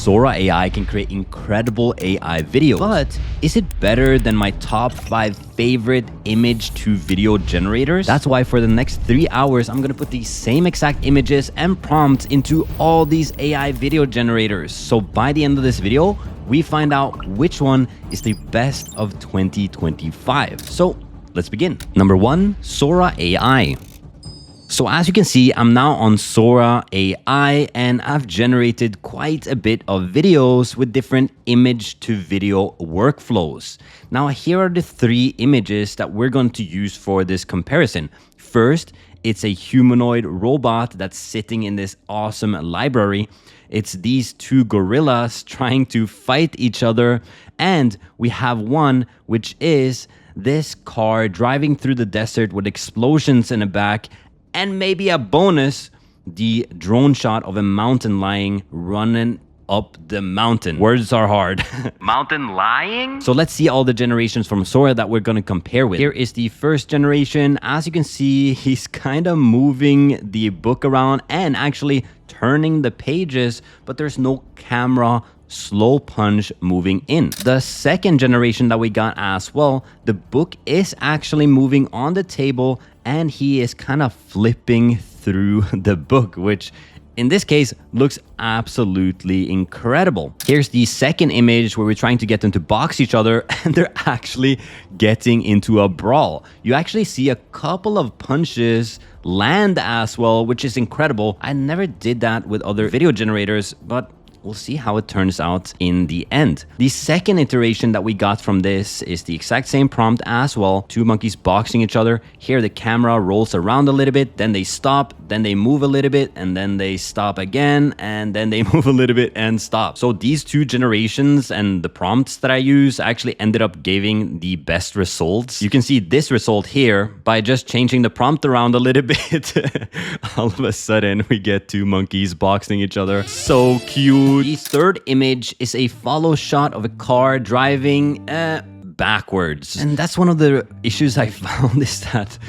Sora AI can create incredible AI videos, but is it better than my top 5 favorite image to video generators? That's why for the next 3 hours, I'm gonna put these same exact images and prompts into all these AI video generators. So by the end of this video, we find out which one is the best of 2025. So let's begin. Number 1, Sora AI. So as you can see, I'm now on Sora AI and I've generated quite a bit of videos with different image to video workflows. Now here are the 3 images that we're going to use for this comparison. First, it's a humanoid robot that's sitting in this awesome library. It's these 2 gorillas trying to fight each other. And we have one which is this car driving through the desert with explosions in the back. And maybe a bonus, the drone shot of a mountain lion running up the mountain. Words are hard. Mountain lion? So let's see all the generations from Sora that we're going to compare with. Here is the first generation. As you can see, he's kind of moving the book around and actually turning the pages, but there's no camera slow punch moving in. The second generation that we got as well, the book is actually moving on the table and he is kind of flipping through the book, which in this case looks absolutely incredible. Here's the second image where we're trying to get them to box each other and they're actually getting into a brawl. You actually see a couple of punches land as well, which is incredible. I never did that with other video generators, but we'll see how it turns out in the end. The second iteration that we got from this is the exact same prompt as well. 2 monkeys boxing each other. Here the camera rolls around a little bit, then they stop, then they move a little bit, and then they stop again, and then they move a little bit and stop. So these 2 generations and the prompts that I use actually ended up giving the best results. You can see this result here by just changing the prompt around a little bit. All of a sudden we get 2 monkeys boxing each other. So cute. The third image is a follow shot of a car driving backwards. And that's one of the issues I found is that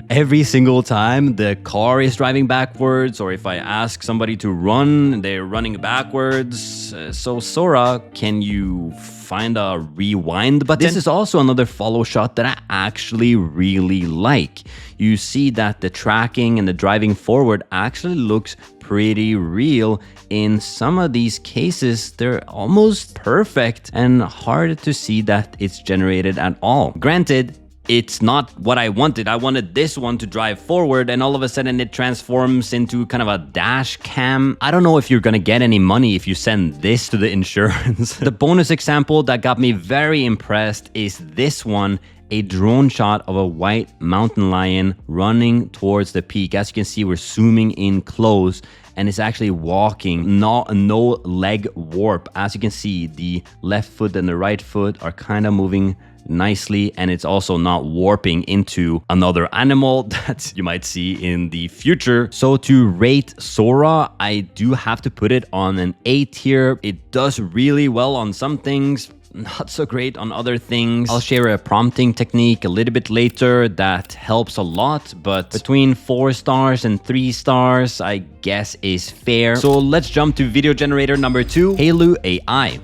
every single time the car is driving backwards, or if I ask somebody to run, they're running backwards. So Sora, can you find a rewind button? This is also another follow shot that I actually really like. You see that the tracking and the driving forward actually looks pretty real. In some of these cases, they're almost perfect and hard to see that it's generated at all. Granted, it's not what I wanted. I wanted this one to drive forward and all of a sudden it transforms into kind of a dash cam. I don't know if you're gonna get any money if you send this to the insurance. The bonus example that got me very impressed is this one, a drone shot of a white mountain lion running towards the peak. As you can see, we're zooming in close and it's actually walking, no leg warp. As you can see, the left foot and the right foot are kind of moving nicely, and it's also not warping into another animal that you might see in the future. So to rate Sora, I do have to put it on an A tier. It does really well on some things, not so great on other things. I'll share a prompting technique a little bit later that helps a lot, but between 4 stars and 3 stars, I guess is fair. So let's jump to video generator number 2, Halo AI.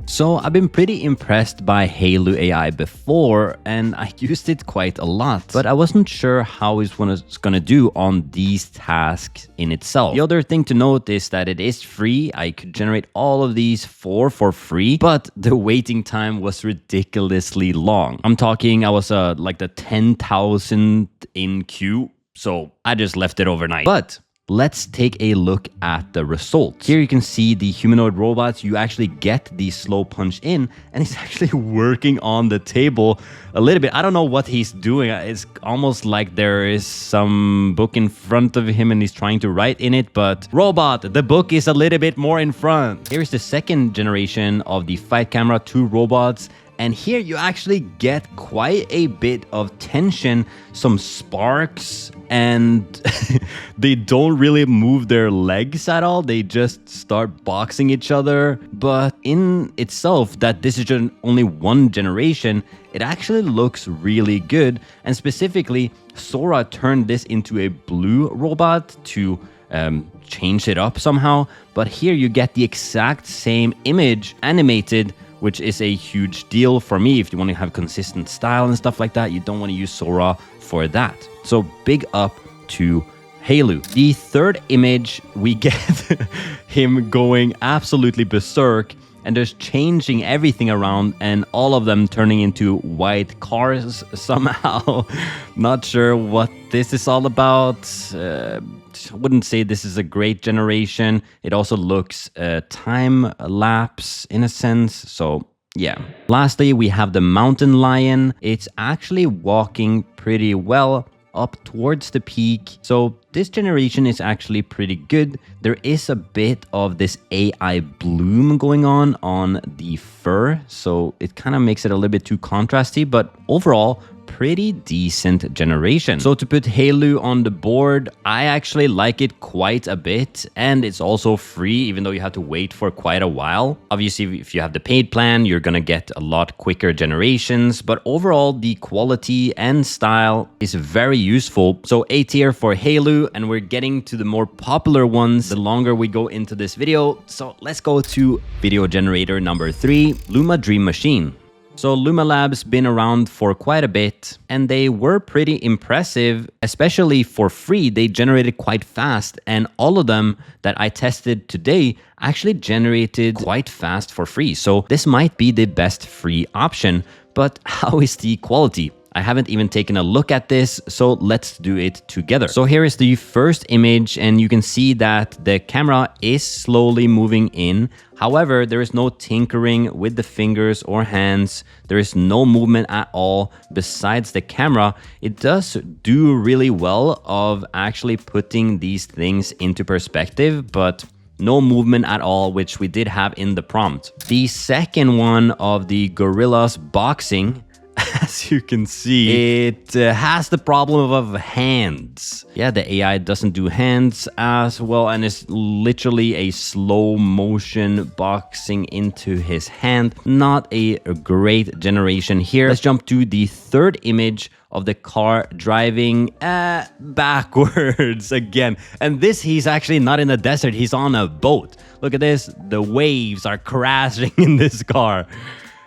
So I've been pretty impressed by Halo AI before and I used it quite a lot, but I wasn't sure how it was gonna do on these tasks in itself. The other thing to note is that it is free. I could generate all of these for free, but the waiting time was ridiculously long. I'm talking, I was like the 10,000 in queue, so I just left it overnight. But let's take a look at the results. Here you can see the humanoid robots. You actually get the slow punch in and he's actually working on the table a little bit. I don't know what he's doing. It's almost like there is some book in front of him and he's trying to write in it, but robot, the book is a little bit more in front. Here's the second generation of the fight camera, 2 robots. And here you actually get quite a bit of tension, some sparks, and they don't really move their legs at all. They just start boxing each other. But in itself, that this is just only one generation, it actually looks really good. And specifically, Sora turned this into a blue robot to change it up somehow. But here you get the exact same image animated, which is a huge deal for me. If you want to have consistent style and stuff like that, you don't want to use Sora for that. So big up to Halu. The third image, we get him going absolutely berserk and just changing everything around, and all of them turning into white cars somehow. Not sure what this is all about. I wouldn't say this is a great generation. It also looks time lapse in a sense. So yeah. Lastly, we have the mountain lion. It's actually walking pretty well up towards the peak. So this generation is actually pretty good. There is a bit of this AI bloom going on the fur, so it kind of makes it a little bit too contrasty, but overall pretty decent generation. So to put Halu on the board, I actually like it quite a bit, and it's also free, even though you have to wait for quite a while. Obviously, if you have the paid plan, you're gonna get a lot quicker generations, but overall the quality and style is very useful. So A tier for Halu, and we're getting to the more popular ones the longer we go into this video. So let's go to video generator number 3, Luma Dream Machine. So Luma Labs been around for quite a bit, and they were pretty impressive, especially for free. They generated quite fast, and all of them that I tested today actually generated quite fast for free. So this might be the best free option, but how is the quality? I haven't even taken a look at this, so let's do it together. So here is the first image, and you can see that the camera is slowly moving in. However, there is no tinkering with the fingers or hands. There is no movement at all besides the camera. It does do really well of actually putting these things into perspective, but no movement at all, which we did have in the prompt. The second one of the gorillas boxing, as you can see, it has the problem of hands. Yeah, the AI doesn't do hands as well, and it's literally a slow motion boxing into his hand. Not a great generation here. Let's jump to the third image of the car driving backwards again. And this, he's actually not in the desert, he's on a boat. Look at this, the waves are crashing in this car.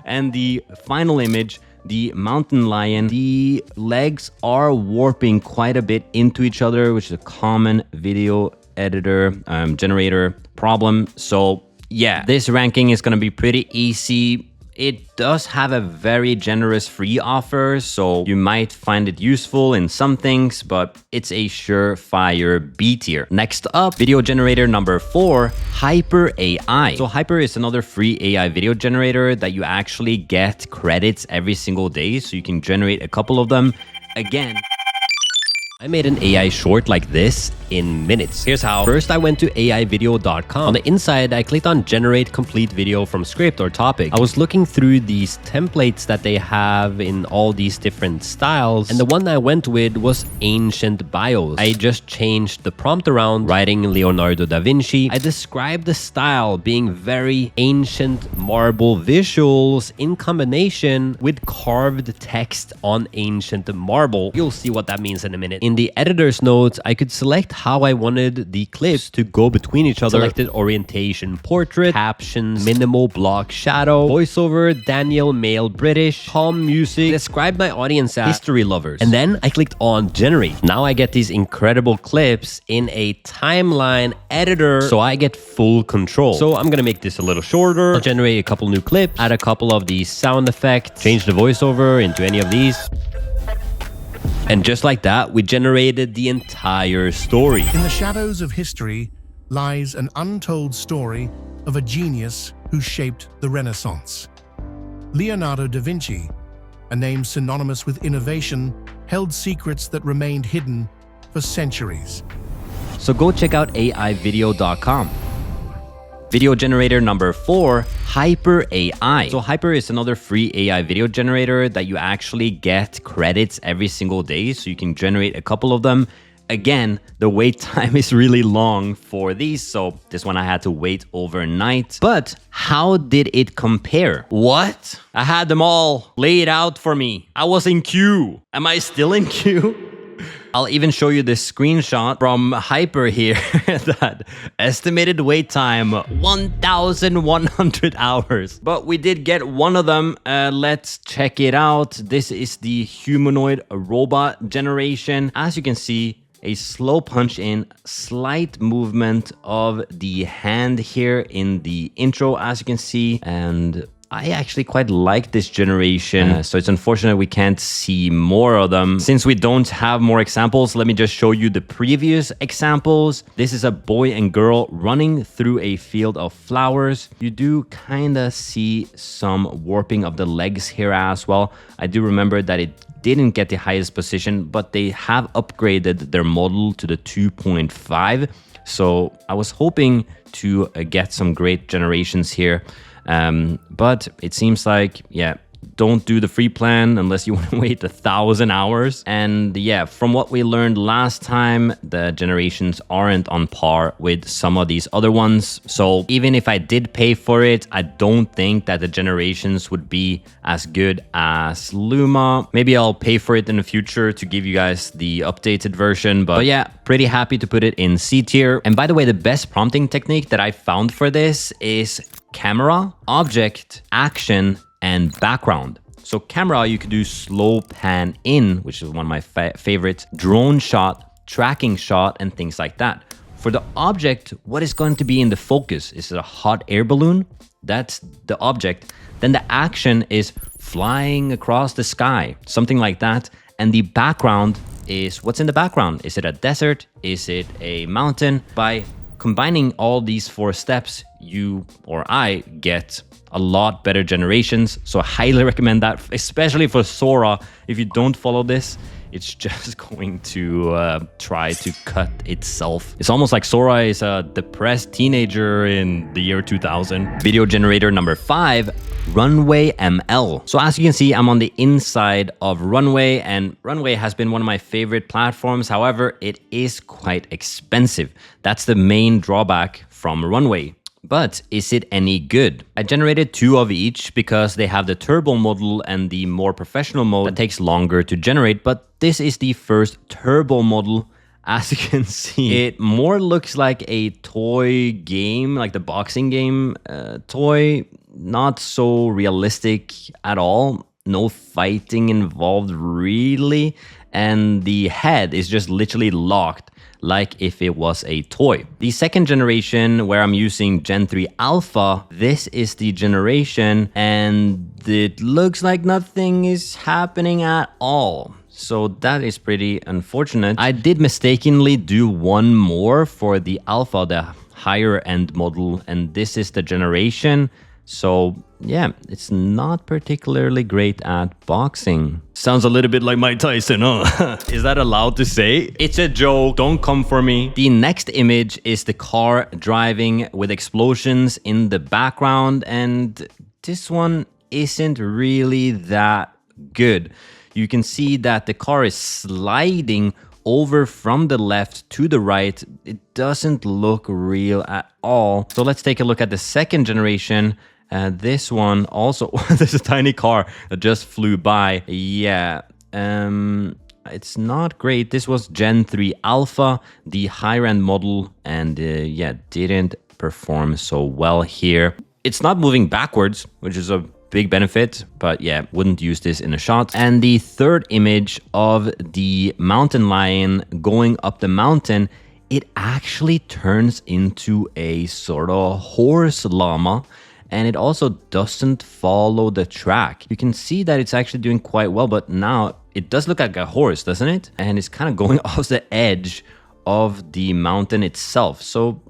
And the final image, the mountain lion, the legs are warping quite a bit into each other, which is a common video editor generator problem. So yeah, this ranking is going to be pretty easy. It does have a very generous free offer, so you might find it useful in some things, but it's a surefire B tier. Next up, video generator number 4, Hyper AI. So Hyper is another free AI video generator that you actually get credits every single day, so you can generate a couple of them. Again, I made an AI short like this in minutes. Here's how. First, I went to aivideo.com. On the inside, I clicked on generate complete video from script or topic. I was looking through these templates that they have in all these different styles, and the one I went with was ancient bios. I just changed the prompt around, writing Leonardo da Vinci. I described the style being very ancient marble visuals in combination with carved text on ancient marble. You'll see what that means in a minute. In the editor's notes, I could select how I wanted the clips to go between each other. Selected orientation, portrait, captions, minimal block shadow, voiceover, Daniel, male, British, calm music, describe my audience as history lovers. And then I clicked on generate. Now I get these incredible clips in a timeline editor, so I get full control. So I'm gonna make this a little shorter. I'll generate a couple new clips, add a couple of these sound effects, change the voiceover into any of these. And just like that, we generated the entire story. In the shadows of history lies an untold story of a genius who shaped the Renaissance. Leonardo da Vinci, a name synonymous with innovation, held secrets that remained hidden for centuries. So go check out aivideo.com. Video generator number 4, Hyper AI. So Hyper is another free AI video generator that you actually get credits every single day, so you can generate a couple of them. Again, the wait time is really long for these, so this one I had to wait overnight. But how did it compare? What? I had them all laid out for me. I was in queue. Am I still in queue? I'll even show you this screenshot from Hyper here that estimated wait time 1,100 hours. But we did get one of them. Let's check it out. This is the humanoid robot generation. As you can see, a slow punch in, slight movement of the hand here in the intro, as you can see, and I actually quite like this generation, so it's unfortunate we can't see more of them. Since we don't have more examples, let me just show you the previous examples. This is a boy and girl running through a field of flowers. You do kind of see some warping of the legs here as well. I do remember that it didn't get the highest position, but they have upgraded their model to the 2.5. So I was hoping to get some great generations here. But it seems like, yeah, don't do the free plan unless you want to wait 1,000 hours. And yeah, from what we learned last time, the generations aren't on par with some of these other ones. So even if I did pay for it, I don't think that the generations would be as good as Luma. Maybe I'll pay for it in the future to give you guys the updated version. But yeah, pretty happy to put it in C tier. And by the way, the best prompting technique that I found for this is camera, object, action, and background. So camera, you could do slow pan in, which is one of my favorites, drone shot, tracking shot, and things like that. For the object, what is going to be in the focus? Is it a hot air balloon? That's the object. Then the action is flying across the sky, something like that. And the background is what's in the background. Is it a desert? Is it a mountain? By combining all these 4 steps, you or I get a lot better generations. So I highly recommend that, especially for Sora. If you don't follow this, it's just going to try to cut itself. It's almost like Sora is a depressed teenager in the year 2000. Video generator number 5, Runway ML. So as you can see, I'm on the inside of Runway, and Runway has been one of my favorite platforms. However, it is quite expensive. That's the main drawback from Runway. But is it any good? I generated 2 of each because they have the turbo model and the more professional mode that takes longer to generate. But this is the first turbo model. As you can see, it more looks like a toy game, like the boxing game toy. Not so realistic at all. No fighting involved really. And the head is just literally locked, like if it was a toy. The second generation, where I'm using Gen 3 Alpha, this is the generation and it looks like nothing is happening at all. So that is pretty unfortunate. I did mistakenly do one more for the Alpha, the higher end model, and this is the generation. So yeah, it's not particularly great at boxing. Sounds a little bit like Mike Tyson, huh? Is that allowed to say? It's a joke, don't come for me. The next image is the car driving with explosions in the background, and this one isn't really that good. You can see that the car is sliding over from the left to the right. It doesn't look real at all. So let's take a look at the second generation. This one also, there's a tiny car that just flew by. Yeah, it's not great. This was Gen 3 Alpha, the higher end model, and yeah, didn't perform so well here. It's not moving backwards, which is a big benefit, but yeah, wouldn't use this in a shot. And the third image of the mountain lion going up the mountain, it actually turns into a sort of horse llama. And it also doesn't follow the track. You can see that it's actually doing quite well, but now it does look like a horse, doesn't it? And it's kind of going off the edge of the mountain itself. So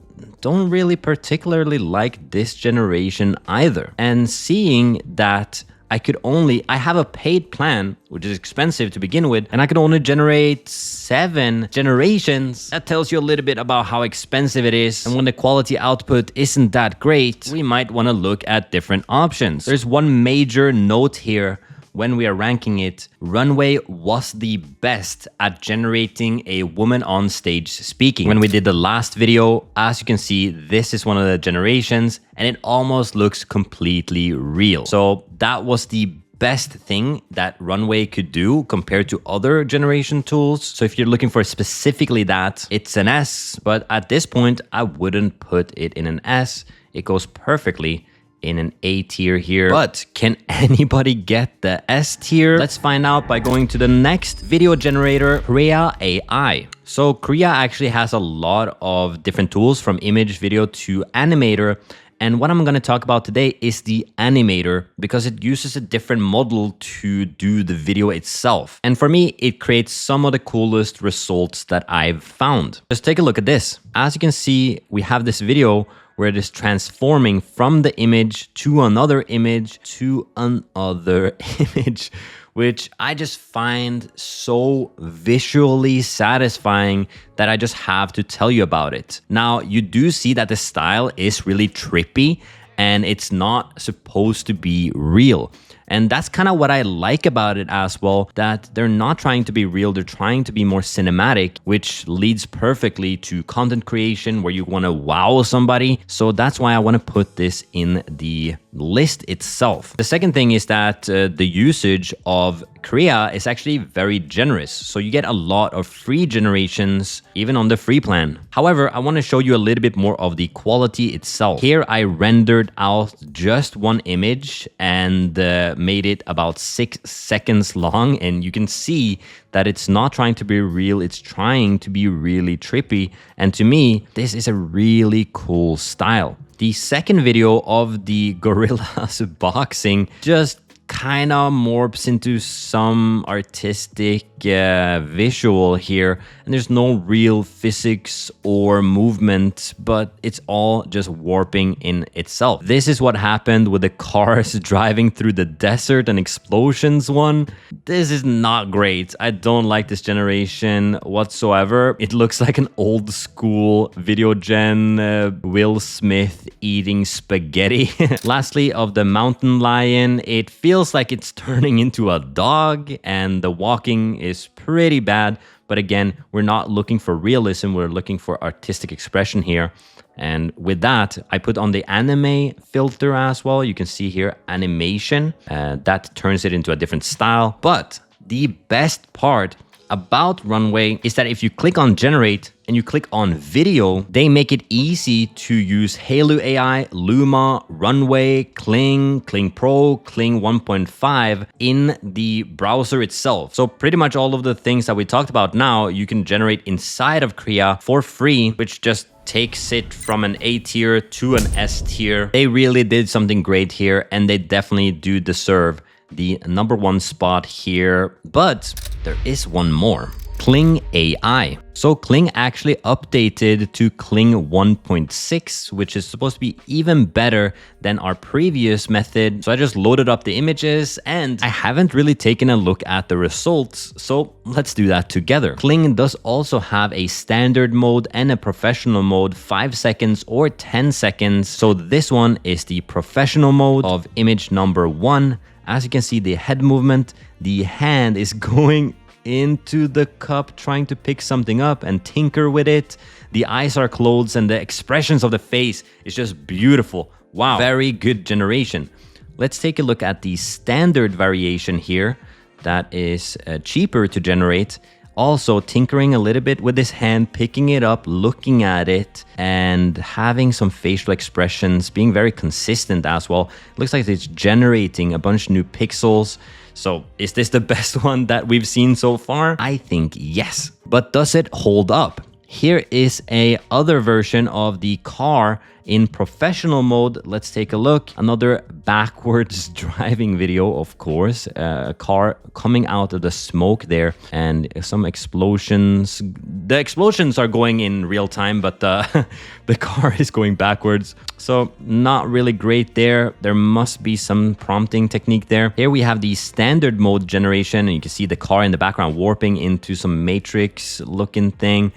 don't really particularly like this generation either. And seeing that I have a paid plan, which is expensive to begin with, and I could only generate 7 generations. That tells you a little bit about how expensive it is. And when the quality output isn't that great, we might want to look at different options. There's one major note here. When we are ranking it, Runway was the best at generating a woman on stage speaking. When we did the last video, as you can see, this is one of the generations and it almost looks completely real. So that was the best thing that Runway could do compared to other generation tools. So if you're looking for specifically that, it's an S, but at this point, I wouldn't put it in an S. It goes perfectly in an A tier here. But can anybody get the S tier? Let's find out by going to the next video generator, Sora AI. So Sora actually has a lot of different tools from image, video to animator. And what I'm going to talk about today is the animator because it uses a different model to do the video itself. And for me, it creates some of the coolest results that I've found. Just take a look at this. As you can see, we have this video where it is transforming from the image to another image to another image, which I just find so visually satisfying that I just have to tell you about it. Now, you do see that the style is really trippy and it's not supposed to be real. And that's kind of what I like about it as well, that they're not trying to be real, they're trying to be more cinematic, which leads perfectly to content creation where you want to wow somebody. So that's why I want to put this in the list itself. The second thing is that the usage of Sora is actually very generous. So you get a lot of free generations, even on the free plan. However, I want to show you a little bit more of the quality itself. Here I rendered out just one image and made it about 6 seconds long. And you can see that it's not trying to be real, it's trying to be really trippy. And to me, this is a really cool style. The second video of the gorillas boxing just kind of morphs into some artistic visual here, and there's no real physics or movement, but it's all just warping in itself. This is what happened with the cars driving through the desert and explosions one. This is not great. I don't like this generation whatsoever. It looks like an old school video gen Will Smith eating spaghetti. Lastly, of the mountain lion, it feels like it's turning into a dog and the walking is pretty bad. But again, we're not looking for realism, we're looking for artistic expression here. And with that, I put on the anime filter as well. You can see here animation, that turns it into a different style. But the best part about Runway is that if you click on generate and you click on video, they make it easy to use Halo AI, Luma, Runway, Kling, Kling Pro, Kling 1.5 in the browser itself. So pretty much all of the things that we talked about now, you can generate inside of Sora for free, which just takes it from an A tier to an S tier. They really did something great here, and they definitely do deserve the #1 spot here. But there is one more. Kling AI. So Kling actually updated to Kling 1.6, which is supposed to be even better than our previous method. So I just loaded up the images and I haven't really taken a look at the results. So let's do that together. Kling does also have a standard mode and a professional mode, 5 seconds or 10 seconds. So this one is the professional mode of image #1. As you can see, the head movement, the hand is going into the cup trying to pick something up and tinker with it. The eyes are closed and the expressions of the face is just beautiful. Wow, very good generation. Let's take a look at the standard variation here that is cheaper to generate. Also tinkering a little bit with his hand, picking it up, looking at it, and having some facial expressions, being very consistent as well. It looks like it's generating a bunch of new pixels. So is this the best one that we've seen so far? I think yes. But does it hold up? Here is a other version of the car in professional mode. Let's take a look. Another backwards driving video, of course. A car coming out of the smoke there and some explosions. The explosions are going in real time, but the car is going backwards. So not really great there. There must be some prompting technique there. Here we have the standard mode generation, and you can see the car in the background warping into some matrix looking thing.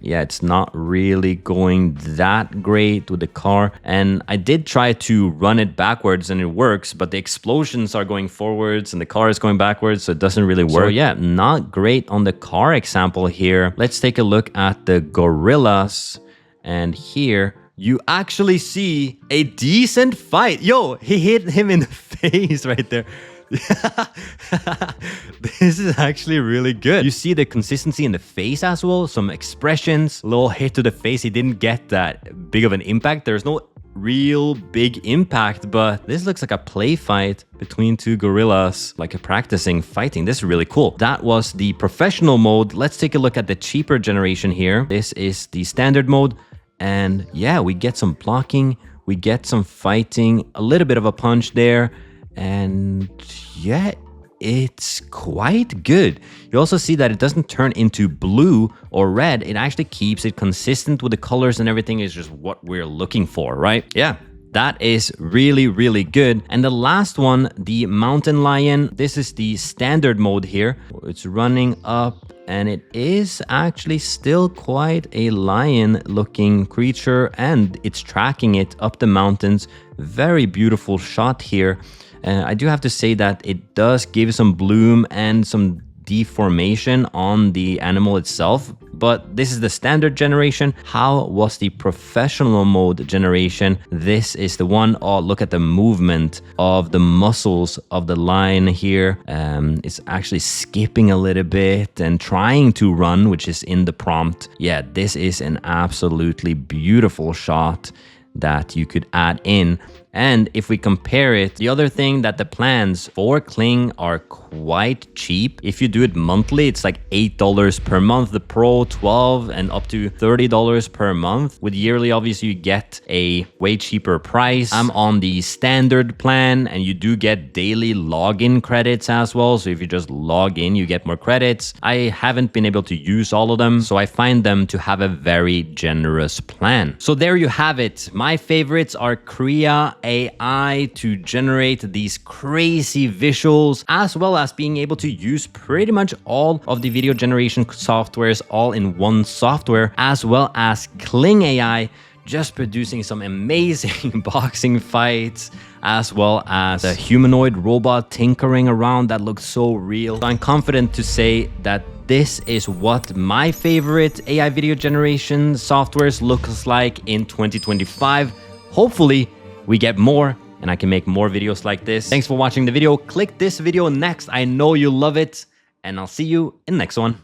Yeah, it's not really going that great with the car. And I did try to run it backwards and it works, but the explosions are going forwards and the car is going backwards, so it doesn't really work. So yeah, not great on the car example here. Let's take a look at the gorillas. And here you actually see a decent fight. Yo, he hit him in the face right there. This is actually really good. You see the consistency in the face as well, some expressions, a little hit to the face. He didn't get that big of an impact. There's no real big impact, but this looks like a play fight between two gorillas, like a practicing fighting. This is really cool. That was the professional mode. Let's take a look at the cheaper generation here. This is the standard mode, and yeah, we get some blocking, we get some fighting, a little bit of a punch there. And yeah, it's quite good. You also see that it doesn't turn into blue or red. It actually keeps it consistent with the colors, and everything is just what we're looking for, right? Yeah, that is really, really good. And the last one, the mountain lion, this is the standard mode here. It's running up, and it is actually still quite a lion looking creature, and it's tracking it up the mountains. Very beautiful shot here. I do have to say that it does give some bloom and some deformation on the animal itself, but this is the standard generation. How was the professional mode generation? This is the one. Oh, look at the movement of the muscles of the lion here. It's actually skipping a little bit and trying to run, which is in the prompt. Yeah, this is an absolutely beautiful shot that you could add in. And if we compare it, the other thing that the plans for Kling are quite cheap. If you do it monthly, it's like $8 per month. The Pro, $12 and up to $30 per month. With yearly, obviously, you get a way cheaper price. I'm on the standard plan, and you do get daily login credits as well. So if you just log in, you get more credits. I haven't been able to use all of them, so I find them to have a very generous plan. So there you have it. My favorites are Sora AI to generate these crazy visuals, as well as being able to use pretty much all of the video generation softwares all in one software, as well as Kling AI just producing some amazing boxing fights, as well as a humanoid robot tinkering around that looks so real. So I'm confident to say that this is what my favorite AI video generation softwares looks like in 2025. Hopefully we get more and I can make more videos like this. Thanks for watching the video. Click this video next. I know you love it, and I'll see you in the next one.